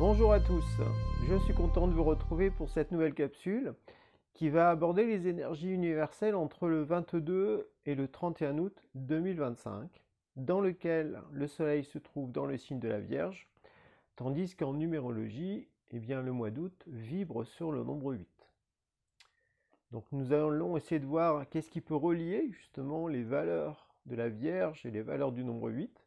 Bonjour à tous, je suis content de vous retrouver pour cette nouvelle capsule qui va aborder les énergies universelles entre le 22 et le 31 août 2025, dans lequel le Soleil se trouve dans le signe de la Vierge, tandis qu'en numérologie, le mois d'août vibre sur le nombre 8. Donc nous allons essayer de voir qu'est-ce qui peut relier justement les valeurs de la Vierge et les valeurs du nombre 8,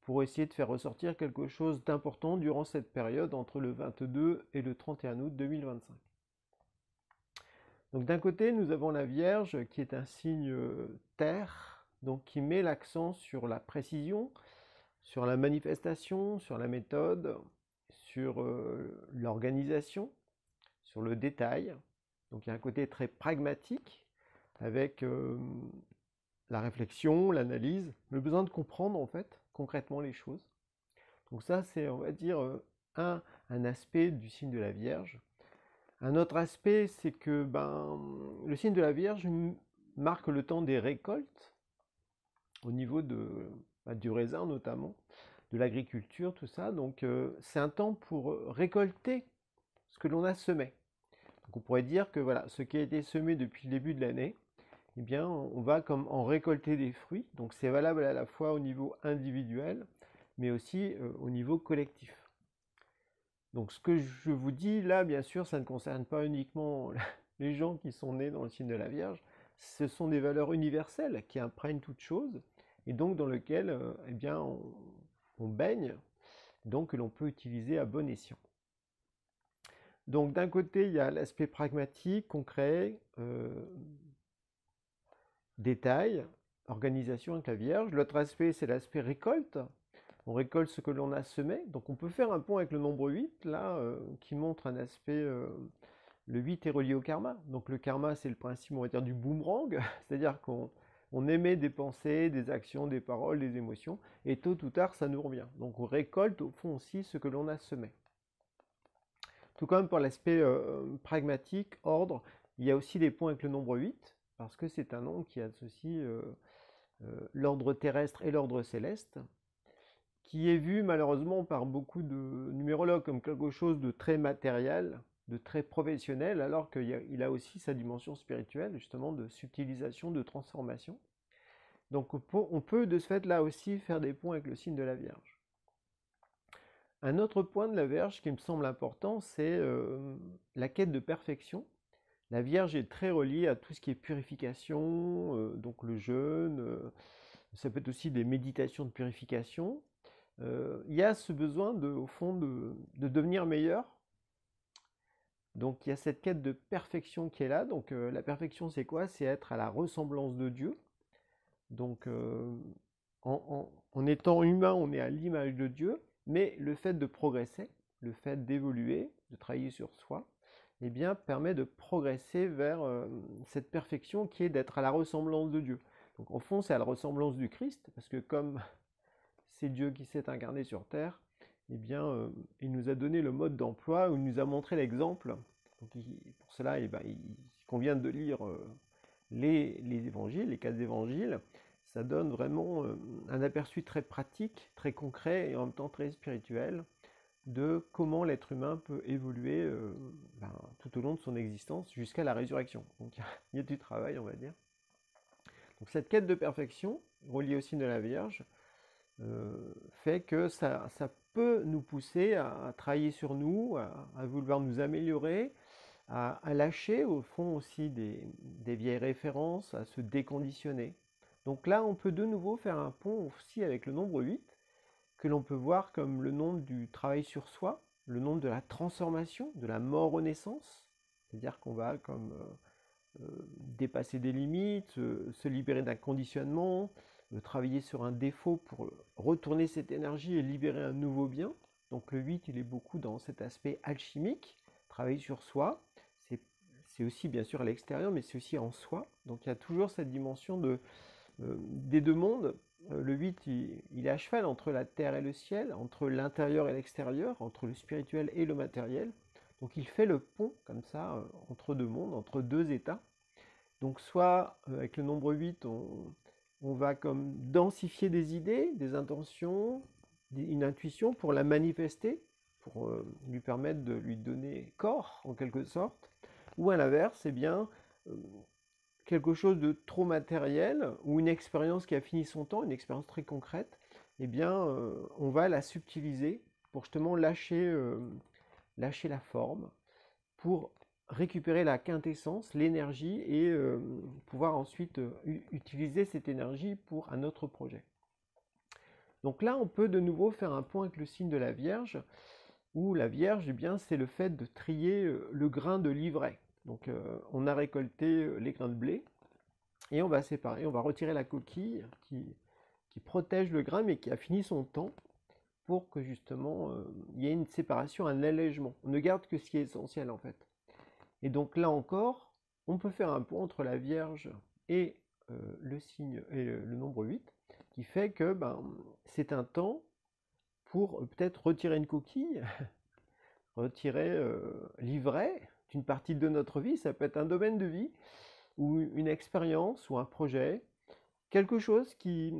pour essayer de faire ressortir quelque chose d'important durant cette période entre le 22 et le 31 août 2025. Donc d'un côté, nous avons la Vierge qui est un signe terre, donc qui met l'accent sur la précision, sur la manifestation, sur la méthode, sur l'organisation, sur le détail. Donc il y a un côté très pragmatique avec la réflexion, l'analyse, le besoin de comprendre en fait concrètement les choses. Donc ça c'est on va dire un aspect du signe de la Vierge. Un autre aspect c'est que le signe de la Vierge marque le temps des récoltes au niveau du raisin notamment, de l'agriculture, tout ça. Donc c'est un temps pour récolter ce que l'on a semé. Donc on pourrait dire que voilà, ce qui a été semé depuis le début de l'année, eh bien, on va comme en récolter des fruits. Donc c'est valable à la fois au niveau individuel, mais aussi au niveau collectif. Donc ce que je vous dis là, bien sûr, ça ne concerne pas uniquement les gens qui sont nés dans le signe de la Vierge. Ce sont des valeurs universelles qui imprègnent toute chose, et donc dans lesquelles on baigne, donc que l'on peut utiliser à bon escient. Donc d'un côté, il y a l'aspect pragmatique, concret, détail, organisation avec la Vierge. L'autre aspect, c'est l'aspect récolte. On récolte ce que l'on a semé. Donc on peut faire un pont avec le nombre 8, là, qui montre un aspect... le 8 est relié au karma. Donc le karma, c'est le principe, on va dire, du boomerang. C'est-à-dire qu'on émet des pensées, des actions, des paroles, des émotions, et tôt ou tard, ça nous revient. Donc on récolte, au fond, aussi ce que l'on a semé. Tout comme pour l'aspect pragmatique, ordre, il y a aussi des ponts avec le nombre 8, parce que c'est un nombre qui associe l'ordre terrestre et l'ordre céleste, qui est vu malheureusement par beaucoup de numérologues comme quelque chose de très matériel, de très professionnel, alors qu'il a aussi sa dimension spirituelle, justement, de subtilisation, de transformation. Donc on peut de ce fait là aussi faire des ponts avec le signe de la Vierge. Un autre point de la Vierge qui me semble important, c'est la quête de perfection. La Vierge est très reliée à tout ce qui est purification, donc le jeûne, ça peut être aussi des méditations de purification. Il y a ce besoin, au fond, de devenir meilleur. Donc il y a cette quête de perfection qui est là. Donc la perfection, c'est quoi? C'est être à la ressemblance de Dieu. Donc en étant humain, on est à l'image de Dieu. Mais le fait de progresser, le fait d'évoluer, de travailler sur soi, eh bien, permet de progresser vers cette perfection qui est d'être à la ressemblance de Dieu. Donc, au fond, c'est à la ressemblance du Christ, parce que comme c'est Dieu qui s'est incarné sur terre, eh bien, il nous a donné le mode d'emploi, il nous a montré l'exemple. Donc, pour cela, il convient de lire les évangiles, les 4 évangiles. Ça donne vraiment un aperçu très pratique, très concret et en même temps très spirituel de comment l'être humain peut évoluer tout au long de son existence jusqu'à la résurrection. Donc il y a du travail, on va dire. Donc cette quête de perfection, reliée au signe de la Vierge, fait que ça peut nous pousser à travailler sur nous, à vouloir nous améliorer, à lâcher au fond aussi des vieilles références, à se déconditionner. Donc là, on peut de nouveau faire un pont aussi avec le nombre 8, que l'on peut voir comme le nombre du travail sur soi, le nombre de la transformation, de la mort aux naissances, c'est-à-dire qu'on va comme dépasser des limites, se libérer d'un conditionnement, travailler sur un défaut pour retourner cette énergie et libérer un nouveau bien. Donc le 8, il est beaucoup dans cet aspect alchimique, travailler sur soi. C'est aussi bien sûr à l'extérieur, mais c'est aussi en soi. Donc il y a toujours cette dimension des deux mondes. Le 8, il est à cheval entre la terre et le ciel, entre l'intérieur et l'extérieur, entre le spirituel et le matériel. Donc il fait le pont, comme ça, entre deux mondes, entre deux états. Donc soit, avec le nombre 8, on va comme densifier des idées, des intentions, une intuition pour la manifester pour lui permettre de lui donner corps, en quelque sorte, ou à l'inverse, eh bien, quelque chose de trop matériel, ou une expérience qui a fini son temps, une expérience très concrète, eh bien, on va la subtiliser pour justement lâcher la forme, pour récupérer la quintessence, l'énergie, et pouvoir ensuite utiliser cette énergie pour un autre projet. Donc là, on peut de nouveau faire un point avec le signe de la Vierge, où la Vierge, eh bien, c'est le fait de trier le grain de l'ivraie. Donc on a récolté les grains de blé, et on va séparer, on va retirer la coquille qui protège le grain, mais qui a fini son temps, pour que justement il y ait une séparation, un allègement. On ne garde que ce qui est essentiel en fait. Et donc là encore, on peut faire un point entre la Vierge et le signe et le nombre 8, qui fait que c'est un temps pour peut-être retirer une coquille, retirer l'ivraie d'une partie de notre vie. Ça peut être un domaine de vie, ou une expérience, ou un projet, quelque chose qui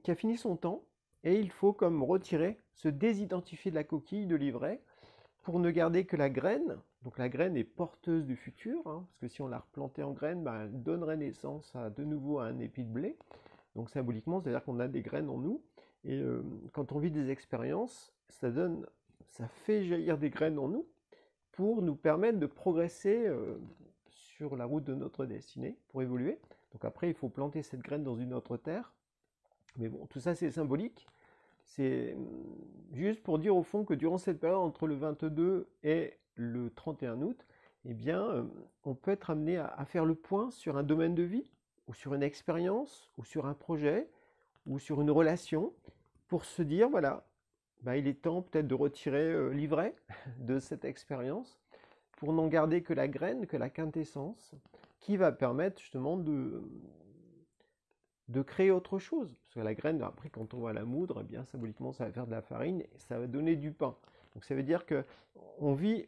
a fini son temps, et il faut comme retirer, se désidentifier de la coquille, de l'ivraie, pour ne garder que la graine. Donc la graine est porteuse du futur, hein, parce que si on la replantait en graine, elle donnerait naissance de nouveau à un épi de blé. Donc symboliquement, c'est-à-dire qu'on a des graines en nous, et quand on vit des expériences, ça fait jaillir des graines en nous, pour nous permettre de progresser sur la route de notre destinée, pour évoluer. Donc après, il faut planter cette graine dans une autre terre. Mais bon, tout ça c'est symbolique. C'est juste pour dire au fond que durant cette période entre le 22 et le 31 août, eh bien, on peut être amené à faire le point sur un domaine de vie, ou sur une expérience, ou sur un projet, ou sur une relation, pour se dire, voilà, il est temps peut-être de retirer l'ivraie de cette expérience, pour n'en garder que la graine, que la quintessence, qui va permettre justement de créer autre chose. Parce que la graine, après, quand on va la moudre, eh bien, symboliquement, ça va faire de la farine et ça va donner du pain. Donc ça veut dire qu'on vit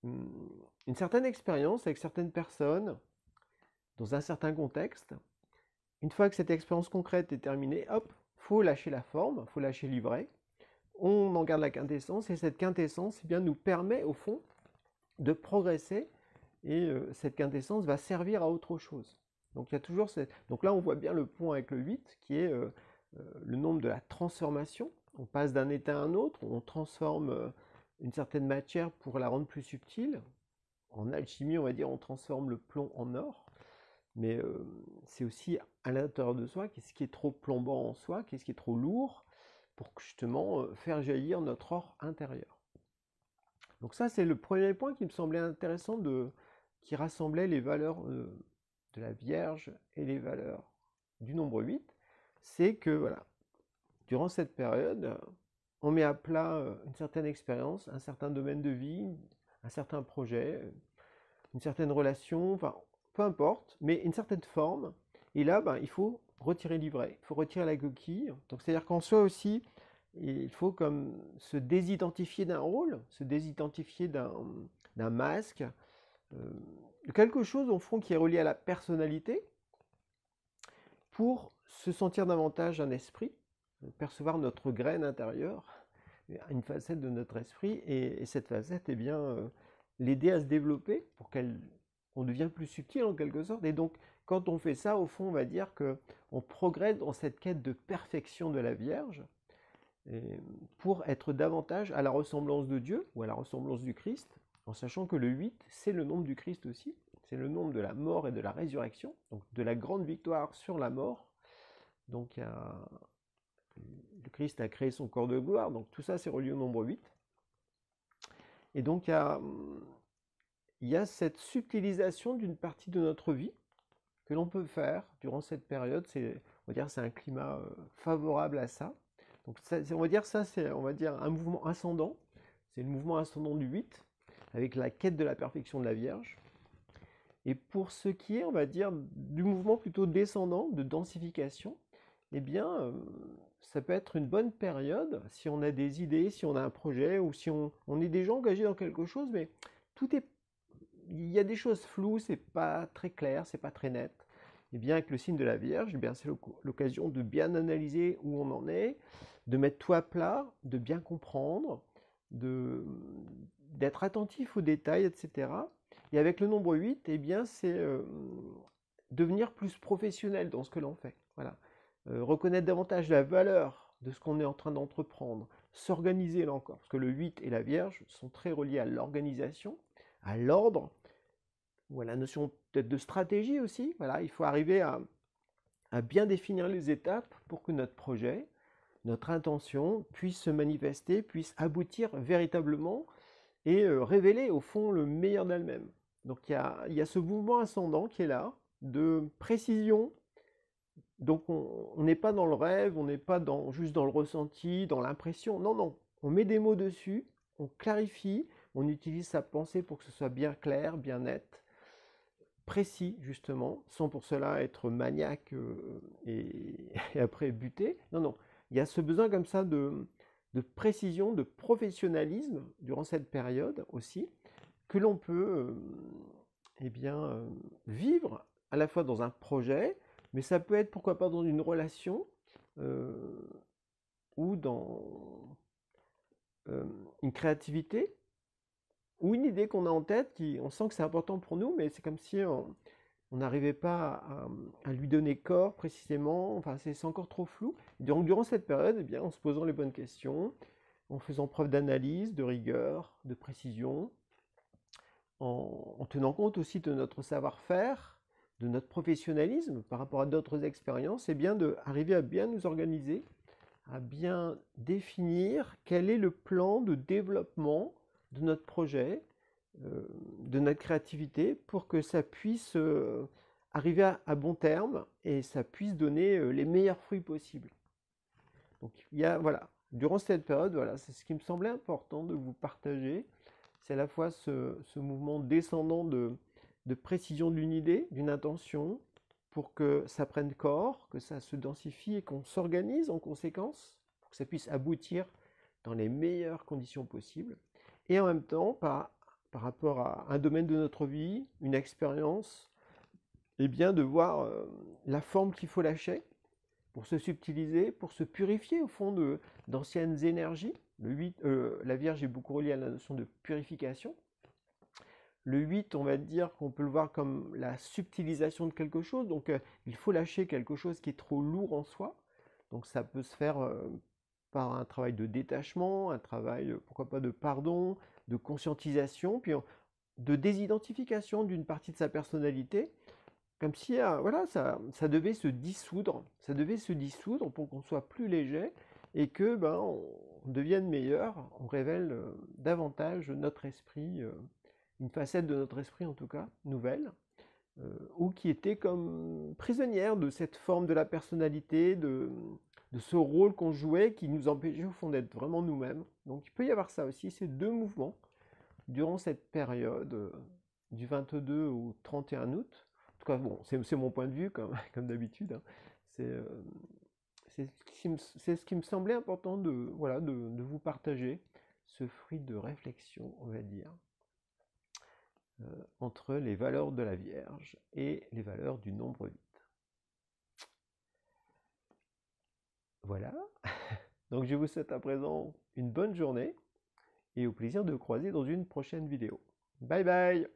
une certaine expérience avec certaines personnes, dans un certain contexte. Une fois que cette expérience concrète est terminée, hop, faut lâcher la forme, faut lâcher l'ivraie. On en garde la quintessence, et cette quintessence eh bien, nous permet, au fond, de progresser, et cette quintessence va servir à autre chose. Donc il y a toujours Donc là, on voit bien le point avec le 8, qui est le nombre de la transformation. On passe d'un état à un autre, on transforme une certaine matière pour la rendre plus subtile. En alchimie, on va dire, on transforme le plomb en or. Mais c'est aussi à l'intérieur de soi, qu'est-ce qui est trop plombant en soi, qu'est-ce qui est trop lourd, pour justement faire jaillir notre or intérieur. Donc ça, c'est le premier point qui me semblait intéressant, qui rassemblait les valeurs de la Vierge et les valeurs du nombre 8, c'est que voilà, durant cette période, on met à plat une certaine expérience, un certain domaine de vie, un certain projet, une certaine relation, enfin peu importe, mais une certaine forme. Et là, il faut retirer l'ivraie, il faut retirer la coquille. Donc c'est-à-dire qu'en soi aussi, il faut comme se désidentifier d'un rôle, se désidentifier d'un masque, quelque chose au fond qui est relié à la personnalité, pour se sentir davantage un esprit, percevoir notre graine intérieure, une facette de notre esprit, et cette facette, eh bien, l'aider à se développer pour qu'on devienne plus subtil en quelque sorte. Et donc, quand on fait ça, au fond, on va dire qu'on progresse dans cette quête de perfection de la Vierge, pour être davantage à la ressemblance de Dieu, ou à la ressemblance du Christ, en sachant que le 8, c'est le nombre du Christ aussi, c'est le nombre de la mort et de la résurrection, donc de la grande victoire sur la mort. Donc le Christ a créé son corps de gloire, donc tout ça c'est relié au nombre 8. Et donc il y a cette subtilisation d'une partie de notre vie que l'on peut faire durant cette période. On va dire c'est un climat favorable à ça. Donc on va dire ça, c'est un mouvement ascendant. C'est le mouvement ascendant du 8, avec la quête de la perfection de la Vierge. Et pour ce qui est, on va dire, du mouvement plutôt descendant, de densification, eh bien, ça peut être une bonne période si on a des idées, si on a un projet, ou si on est déjà engagé dans quelque chose, mais il y a des choses floues, c'est pas très clair, c'est pas très net. Et bien avec le signe de la Vierge, eh bien c'est l'occasion de bien analyser où on en est, de mettre tout à plat, de bien comprendre, d'être attentif aux détails, etc. Et avec le nombre 8, eh bien, c'est devenir plus professionnel dans ce que l'on fait. Voilà. Reconnaître davantage la valeur de ce qu'on est en train d'entreprendre, s'organiser là encore, parce que le 8 et la Vierge sont très reliés à l'organisation, à l'ordre, ou à la notion peut-être de stratégie aussi. Voilà, il faut arriver à bien définir les étapes pour que notre projet, notre intention puisse se manifester, puisse aboutir véritablement et révéler au fond le meilleur d'elle-même. Donc il y a ce mouvement ascendant qui est là, de précision. Donc on n'est pas dans le rêve, on n'est pas juste dans le ressenti, dans l'impression. Non, non, on met des mots dessus, on clarifie, on utilise sa pensée pour que ce soit bien clair, bien net, précis justement, sans pour cela être maniaque et après buter. Non, non, il y a ce besoin comme ça de précision, de professionnalisme durant cette période aussi, que l'on peut eh bien, vivre à la fois dans un projet, mais ça peut être pourquoi pas dans une relation euh, ou dans une créativité ou une idée qu'on a en tête, on sent que c'est important pour nous, mais c'est comme si on n'arrivait pas à lui donner corps précisément, enfin c'est encore trop flou. Donc durant cette période, eh bien, en se posant les bonnes questions, en faisant preuve d'analyse, de rigueur, de précision, en tenant compte aussi de notre savoir-faire, de notre professionnalisme par rapport à d'autres expériences, et bien d'arriver à bien nous organiser, à bien définir quel est le plan de développement de notre projet, de notre créativité, pour que ça puisse arriver à bon terme et ça puisse donner les meilleurs fruits possibles. Donc il y a, voilà, durant cette période, voilà, c'est ce qui me semblait important de vous partager. C'est à la fois ce mouvement descendant de précision d'une idée, d'une intention, pour que ça prenne corps, que ça se densifie et qu'on s'organise en conséquence, pour que ça puisse aboutir dans les meilleures conditions possibles. Et en même temps, par rapport à un domaine de notre vie, une expérience, et bien de voir la forme qu'il faut lâcher pour se subtiliser, pour se purifier au fond d'anciennes énergies. La Vierge est beaucoup reliée à la notion de purification. Le 8, on va dire qu'on peut le voir comme la subtilisation de quelque chose. Donc il faut lâcher quelque chose qui est trop lourd en soi. Donc ça peut se faire par un travail de détachement, un travail, pourquoi pas, de pardon, de conscientisation, puis de désidentification d'une partie de sa personnalité, comme si voilà, ça devait se dissoudre, pour qu'on soit plus léger et que on devienne meilleur, on révèle davantage notre esprit, une facette de notre esprit en tout cas, nouvelle, ou qui était comme prisonnière de cette forme de la personnalité, de ce rôle qu'on jouait qui nous empêchait au fond d'être vraiment nous-mêmes. Donc il peut y avoir ça aussi, ces deux mouvements, durant cette période du 22 au 31 août. En tout cas, bon, c'est mon point de vue, comme d'habitude. Hein. C'est ce qui me semblait important voilà, de vous partager, ce fruit de réflexion, on va dire, entre les valeurs de la Vierge et les valeurs du nombre 8. Voilà. Donc je vous souhaite à présent une bonne journée et au plaisir de vous croiser dans une prochaine vidéo. Bye bye!